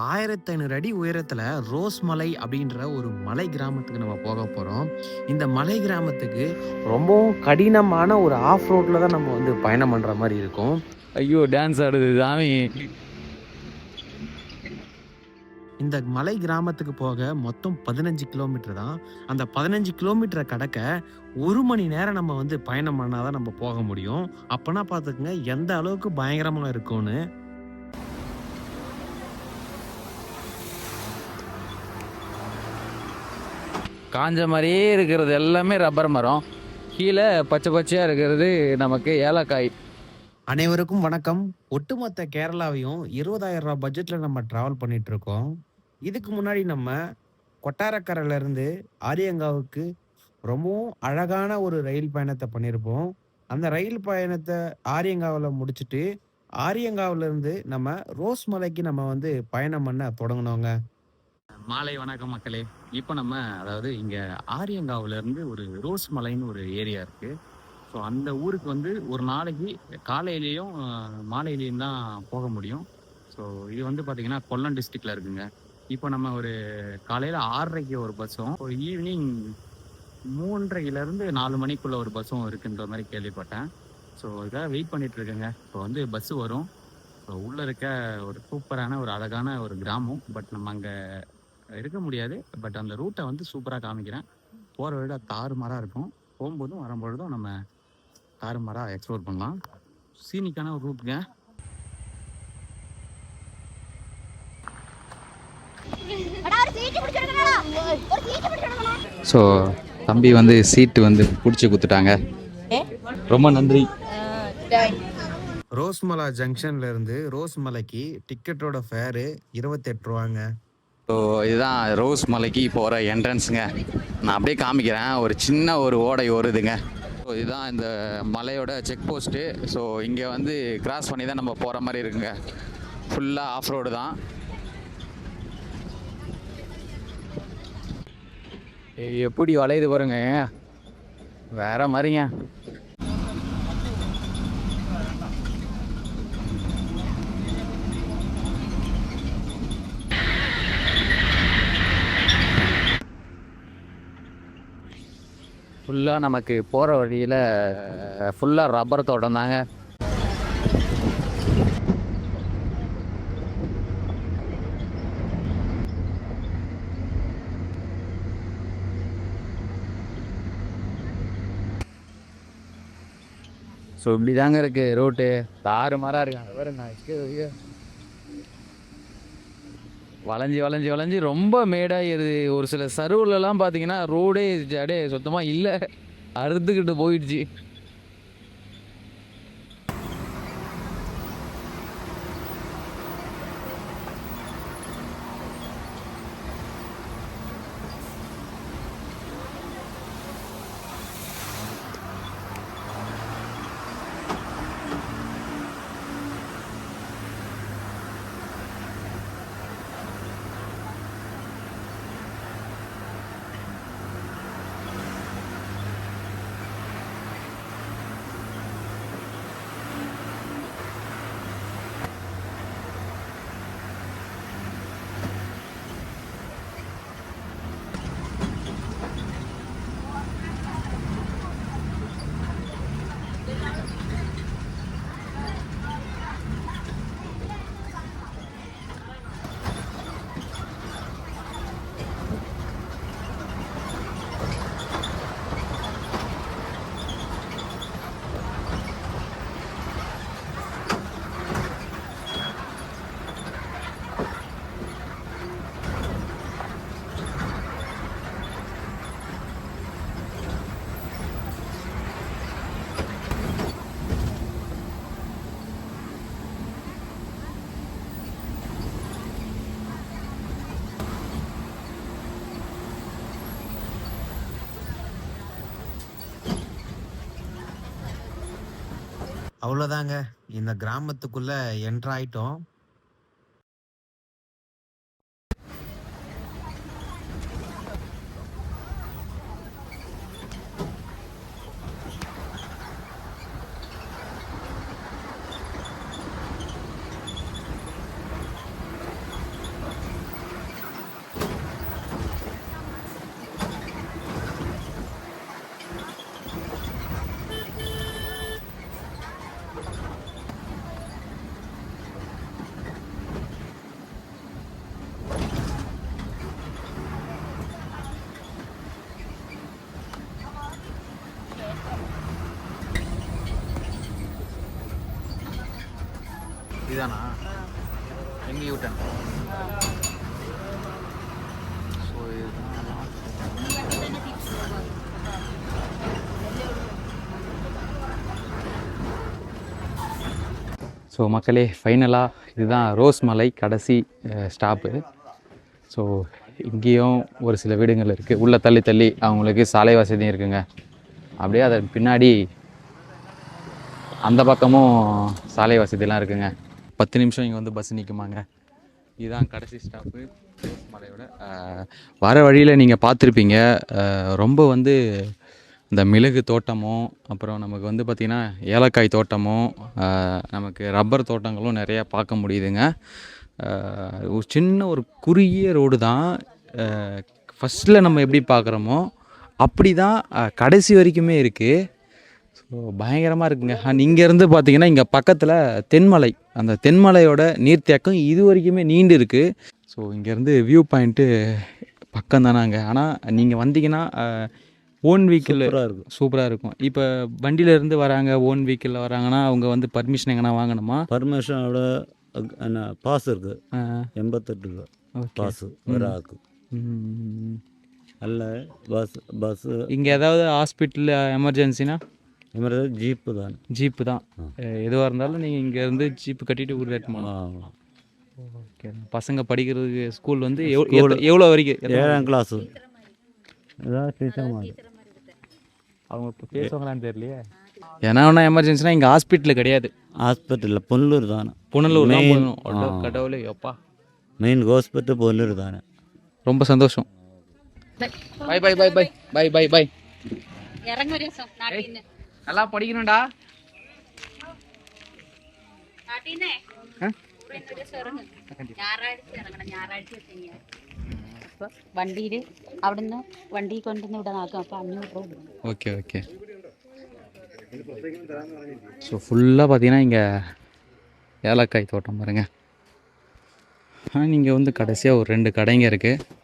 1500 அடி உயரத்துல ரோஸ் மலை அப்படின்ற ஒரு மலை கிராமத்துக்கு நம்ம போக போறோம். இந்த மலை கிராமத்துக்கு ரொம்பவும் கடினமான ஒரு ஆஃப் ரோட்ல தான் நம்ம வந்து பயணம் பண்ற மாரி இருக்கும். ஐயோ! டான்ஸ் ஆடுது சாமி. இந்த மலை கிராமத்துக்கு போக மொத்தம் 15 கிலோமீட்டர் தான். அந்த 15 கிலோமீட்டர கடக்க 1 மணி நேரம் நம்ம வந்து பயணம் பண்ணா தான் நம்ம போக முடியும். அப்பன்னா பார்த்துக்கங்க எந்த அளவுக்கு பயங்கரமா இருக்கும்னு. காஞ்ச மாரியே இருக்கிறது எல்லாமே ரப்பர் மரம். கீழே பச்சை பச்சையா இருக்கிறது நமக்கு ஏலக்காய். அனைவருக்கும் வணக்கம். ஒட்டுமொத்த கேரளாவையும் ரூ. 20,000 பட்ஜெட்ல நம்ம டிராவல் பண்ணிட்டு இருக்கோம். இதுக்கு முன்னாடி நம்ம கொட்டாரக்கரையில இருந்து ஆரியங்காவுக்கு ரொம்பவும் அழகான ஒரு ரயில் பயணத்த பண்ணியிருப்போம். அந்த ரயில் பயணத்த ஆரியங்காவுல முடிச்சுட்டு, ஆரியங்காவுல இருந்து நம்ம ரோஸ் மலைக்கு நம்ம வந்து பயணம் பண்ண தொடங்குனோங்க. மாலை வணக்கம் மக்களே. இப்போ நம்ம அதாவது இங்க ஆரியங்காவுல இருந்து ஒரு ரோஸ் மலைன்னு ஒரு ஏரியா இருக்கு. ஸோ அந்த ஊருக்கு வந்து ஒரு நாளைக்கு காலையிலயும் மாலையிலயும் தான் போக முடியும். ஸோ இது வந்து பார்த்தீங்கன்னா கொல்லம் டிஸ்ட்ரிக்ட்ல இருக்குங்க. இப்போ நம்ம ஒரு காலையில் 6:30க்கு ஒரு பஸ்ஸும் ஒரு ஈவினிங் 3:30லேருந்து 4 மணிக்குள்ள ஒரு பஸ்ஸும் இருக்குன்ற மாதிரி கேள்விப்பட்டேன். ஸோ இதாக வெயிட் பண்ணிட்டு இருக்கேங்க. இப்போ வந்து பஸ்ஸு வரும். ஸோ உள்ளே இருக்க ஒரு சூப்பரான ஒரு அழகான ஒரு கிராமம். பட் நம்ம அங்கே இருக்க முடியாது. பட் அந்த ரூட்டை வந்து சூப்பராக காமிக்கிறேன். போகிற வழியில தாறுமாறாக இருக்கும். போகும்போதும் வரும்பொழுதும் நம்ம தாறுமாறாக எக்ஸ்ப்ளோர் பண்ணலாம். சீனிக்கான ஒரு ரூட்டுங்க. ஸோ தம்பி வந்து சீட்டு வந்து பிடிச்சி கொடுத்துட்டாங்க. ரொம்ப நன்றி. ரோஸ்மலா ஜங்ஷன்ல இருந்து ரோஸ் மலைக்கு டிக்கெட்டோட ஃபேரு ரூ. 28. ஸோ இதுதான் ரோஸ் மலைக்கு போகிற என்ட்ரன்ஸுங்க. நான் அப்படியே காமிக்கிறேன். ஒரு சின்ன ஒரு ஓடை வருதுங்க. ஸோ இதுதான் இந்த மலையோட செக் போஸ்ட்டு. ஸோ இங்கே வந்து கிராஸ் பண்ணி தான் நம்ம போகிற மாதிரி இருக்குங்க. ஃபுல்லாக ஆஃப் ரோடு தான். எப்படி வளையுது பாருங்க, வேற மாதிரிங்க. ஃபுல்லாக நமக்கு போகிற வழியில் ஃபுல்லாக ரப்பர் தோட்டம் தாங்க. ஸோ இப்படி தாங்க இருக்குது ரோட்டு. தாறுமாறாக இருக்காங்க பாருங்க. வளைஞ்சி வளைஞ்சி வளைஞ்சி ரொம்ப மேடாகிடுது. ஒரு சில சருவுலலாம் பார்த்தீங்கன்னா ரோடே அப்படியே சுத்தமாக இல்லை, அறுத்துக்கிட்டு போயிடுச்சு. அவ்வளோதாங்க. இந்த கிராமத்துக்குள்ள என்டர் ஆயிட்டோம். Wrong you turn. So so மக்களே, ஃபைனலாக இதுதான் ரோஸ் மலை கடைசி ஸ்டாப்பு. ஸோ இங்கேயும் ஒரு சில வீடுகள் இருக்குது. உள்ளே தள்ளி தள்ளி அவங்களுக்கு சாலை வசதியும் இருக்குங்க. அப்படியே அதன் பின்னாடி அந்த பக்கமும் சாலை வசதியெலாம் இருக்குங்க. 10 நிமிஷம் இங்கே வந்து பஸ் நிற்குமாங்க. இதுதான் கடைசி ஸ்டாப்பு ரோஸ் மலையோட. வர வழியில் நீங்கள் பார்த்துருப்பீங்க, ரொம்ப வந்து இந்த மிளகு தோட்டமும், அப்புறம் நமக்கு வந்து பார்த்திங்கன்னா ஏலக்காய் தோட்டமும், நமக்கு ரப்பர் தோட்டங்களும் நிறையா பார்க்க முடியுதுங்க. ஒரு சின்ன ஒரு குறுகிய ரோடு தான். ஃபஸ்ட்டில் நம்ம எப்படி பார்க்குறோமோ அப்படி தான் கடைசி வரைக்குமே இருக்குது. ஸோ பயங்கரமாக இருக்குங்க. அண்ட் இங்கேருந்து பார்த்திங்கன்னா இங்கே பக்கத்தில் தென்மலை, அந்த தென்மலையோட நீர்த்தேக்கம் இது வரைக்குமே நீண்டு இருக்குது. ஸோ இங்கேருந்து வியூ பாயிண்ட்டு பக்கம் தானாங்க. ஆனால் நீங்கள் வந்தீங்கன்னா ஓன் வெஹிக்கிள் இருக்கும், சூப்பராக இருக்கும். இப்போ வண்டியிலேருந்து வராங்க, ஓன் வெஹிக்கிளில் வராங்கன்னா அவங்க வந்து பர்மிஷன் எங்கன்னா வாங்கணுமா? பர்மிஷனோட என்ன பாஸ் இருக்குது, 88 ரூபா பாஸு ஒரு ஆக்கு. அல்ல பஸ்ஸு இங்கே ஏதாவது ஹாஸ்பிட்டல் எமர்ஜென்சினா எமர்ஜென்சி ஜீப்பு தான். ஜீப்பு தான். எதுவாக இருந்தாலும் நீங்கள் இங்கேருந்து ஜீப்பு கட்டிட்டு ஊர் ரேட் பண்ணலாம். ஓகே. பசங்க படிக்கிறதுக்கு ஸ்கூல் வந்து எவ்வளோ வரைக்கும்? 7ஆம் கிளாஸு. இதான் டீச்சர் மாதிரி அவங்க இப்போ பேசுவாங்களான்னு தெரியலையே. ஏன்னா ஒன்றா எமர்ஜென்சினா இங்கே ஹாஸ்பிட்டல் கிடையாது. ஹாஸ்பிட்டலில் புனலூர் தானே. புனலூர் தான் போகணும். கடவுளே எப்பா. மெயின் ஹாஸ்பிட்டல் புனலூர் தானே. ரொம்ப சந்தோஷம். Bye bye bye bye bye bye bye. நல்லா படிக்கணும்டா. വണ്ടിയിൽ അവിടുന്ന് വണ്ടി കൊണ്ടുവന്ന് ഇവിടെ നോക്കാം. അപ്പം 500 രൂപ. Okay okay. ஸோ ஃபுல்லாக பார்த்தீங்கன்னா இங்கே ஏலக்காய் தோட்டம் பாருங்க. நீங்கள் வந்து கடைசியாக ஒரு 2 கடைங்க இருக்குது.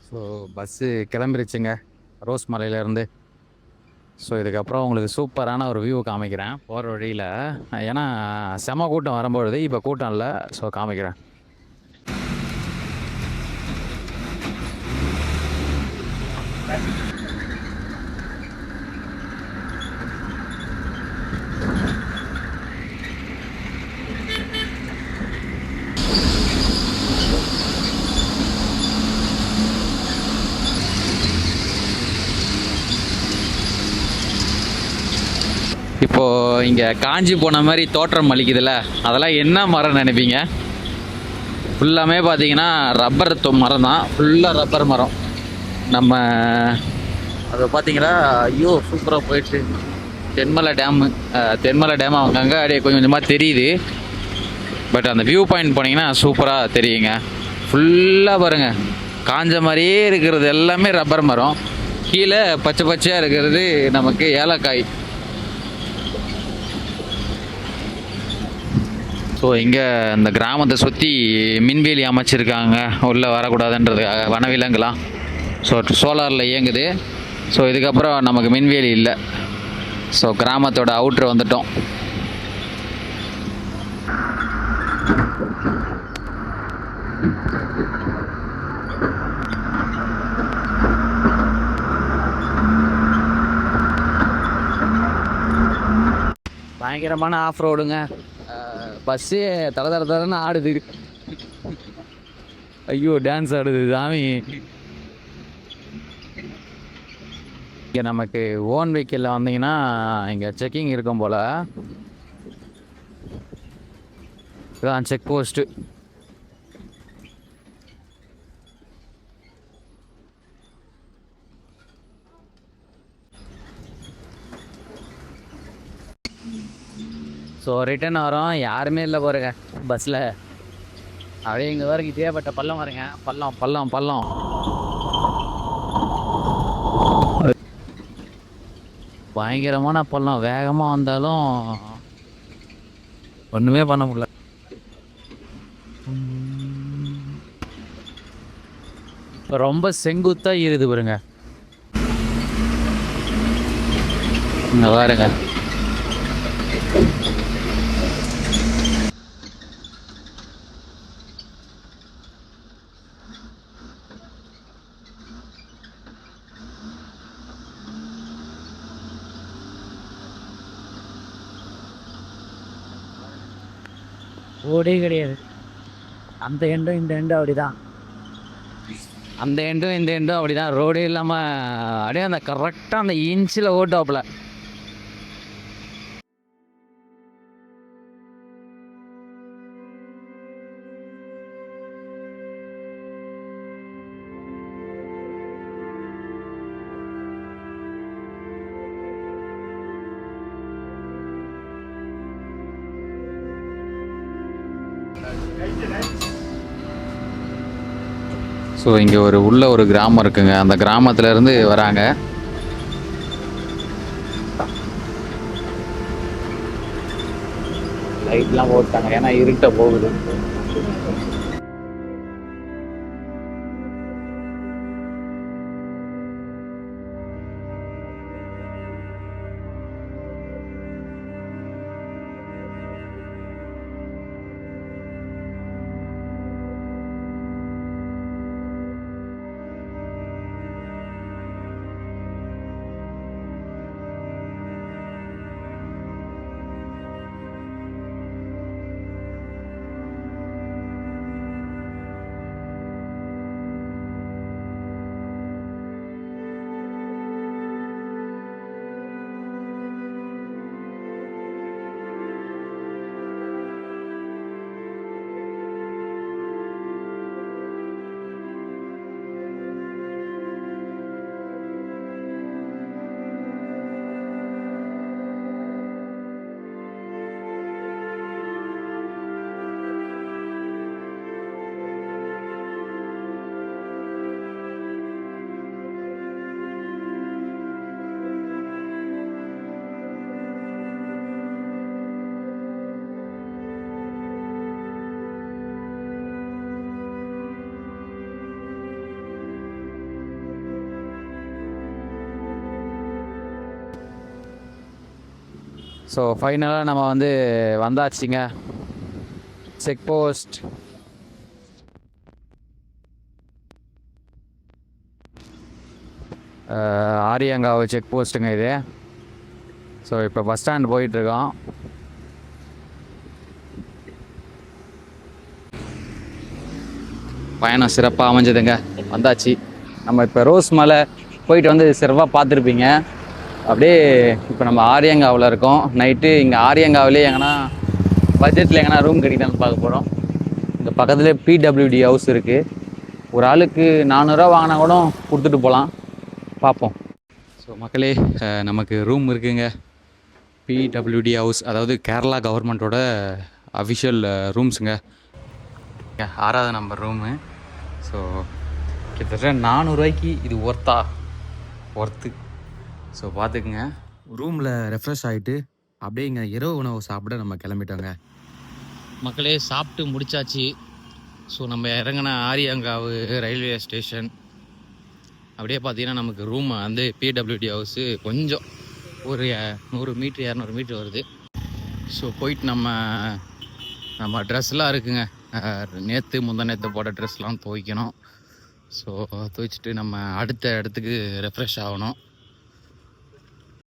ஸோ பஸ்ஸு கிளம்பிருச்சுங்க ரோஸ் மலையிலேருந்து. ஸோ இதுக்கப்புறம் உங்களுக்கு சூப்பரான ஒரு வியூ காமிக்கிறேன் போகிற வழியில். ஏன்னா செம கூட்டம் வரும்பொழுது, இப்போ கூட்டம் இல்லை. ஸோ காமிக்கிறேன். இப்போது இங்கே காஞ்சி போன மாதிரி தோற்றம் அளிக்குதுல்ல, அதெல்லாம் என்ன மரம் நினைப்பீங்க? ஃபுல்லாமே பார்த்தீங்கன்னா ரப்பர் மரம் தான். ஃபுல்லாக ரப்பர் மரம். நம்ம அதை பார்த்தீங்கன்னா ஐயோ சூப்பராக போயிட்டு தென்மலை டேமு அங்கங்கே அப்படியே கொஞ்சம் கொஞ்சமாக தெரியுது. பட் அந்த வியூ பாயிண்ட் போனீங்கன்னா சூப்பராக தெரியுங்க. ஃபுல்லாக பாருங்கள், காஞ்ச மாதிரியே இருக்கிறது எல்லாமே ரப்பர் மரம். கீழே பச்சை பச்சையாக இருக்கிறது நமக்கு ஏலக்காய். ஸோ இங்கே இந்த கிராமத்தை சுற்றி மின்வேலி அமைச்சிருக்காங்க, உள்ளே வரக்கூடாதுன்றதுக்காக வனவிலங்குலாம். ஸோ சோலாரில் இயங்குது. ஸோ இதுக்கப்புறம் நமக்கு மின்வேலி இல்லை. ஸோ கிராமத்தோட அவுட்ரு வந்துட்டோம். பயங்கரமான ஆஃப் ரோடுங்க. பஸ்ஸே தடன்னு ஆடுது. ஐயோ டான்ஸ் ஆடுது சாமி. இங்கே நமக்கு ஓன் வெஹிக்கிளில் வந்தீங்கன்னா இங்கே செக்கிங் இருக்கும் போல். இதுதான் செக் போஸ்ட்டு. ஸோ ரிட்டன் வரோம், யாருமே இல்லை பாருங்க பஸ்ஸில். அப்படியே இங்கே வரைக்கும் தேவைப்பட்ட பள்ளம் வருங்க. பள்ளம் பள்ளம் பள்ளம். பயங்கரமான பள்ளம். வேகமாக வந்தாலும் ஒன்றுமே பண்ண முடியல. ரொம்ப செங்குத்தாக இருது பாருங்க. இங்கே பாருங்க. ஓடே கிடையாது. அந்த எண்டும் இந்த எண்டும் அப்படிதான். அந்த எண்டும் இந்த எண்டும் அப்படி தான். ரோடே இல்லாமல் அப்படியே அந்த கரெக்டாக அந்த இன்ச்சில் ஓட்டாப்பில். ஸோ இங்கே உள்ள ஒரு கிராமம் இருக்குங்க. அந்த கிராமத்துலேருந்து வராங்க. லைட்லாம் போட்டாங்க, ஏன்னா இருட்ட போகுது. ஸோ ஃபைனலாக நம்ம வந்தாச்சுங்க செக் போஸ்ட். ஆரியங்காவு செக் போஸ்ட்டுங்க இது. ஸோ இப்போ பஸ் ஸ்டாண்ட் போயிட்டுருக்கோம். பயணம் சிறப்பாக அமைஞ்சதுங்க. வந்தாச்சு. நம்ம இப்போ ரோஸ் மலை போயிட்டு சிறப்பாக பார்த்துருப்பீங்க. அப்படியே இப்போ நம்ம ஆரியங்காவில் இருக்கோம். நைட்டு இங்கே ஆரியங்காவிலே எங்கன்னா பட்ஜெட்டில் எங்கன்னா ரூம் கிடைக்கலான்னு பார்க்க போகிறோம். இங்கே பக்கத்துலேயே பிடபிள்யூடி ஹவுஸ் இருக்குது. ஒரு ஆளுக்கு 400 வாங்கினா கூட கொடுத்துட்டு போகலாம். பார்ப்போம். ஸோ மக்களே, நமக்கு ரூம் இருக்குங்க. பிடபிள்யூடி ஹவுஸ், அதாவது கேரளா கவர்மெண்ட்டோட அஃபிஷியல் ரூம்ஸுங்க. 6வது நம்பர் ரூமு. ஸோ கிட்டத்தட்ட 400 ரூபாய்க்கு இது ஒர்த்து. ஸோ பார்த்துக்குங்க. ரூமில் ரெஃப்ரெஷ் ஆகிட்டு அப்படியே இங்கே இரவு உணவு சாப்பிட நம்ம கிளம்பிட்டோங்க. மக்களே, சாப்பிட்டு முடிச்சாச்சு. ஸோ நம்ம இறங்கின ஆரியங்காவு ரயில்வே ஸ்டேஷன். அப்படியே பார்த்தீங்கன்னா நமக்கு ரூம் பிடபிள்யூடி ஹவுஸு கொஞ்சம் ஒரு 100 மீட்ரு 200 மீட்ரு வருது. ஸோ போயிட்டு நம்ம ட்ரெஸ்லாம் இருக்குங்க. முந்தா நேற்று போட்ட ட்ரெஸ்லாம் துவைக்கணும். ஸோ துவைச்சிட்டு நம்ம அடுத்த இடத்துக்கு ரெஃப்ரெஷ் ஆகணும்.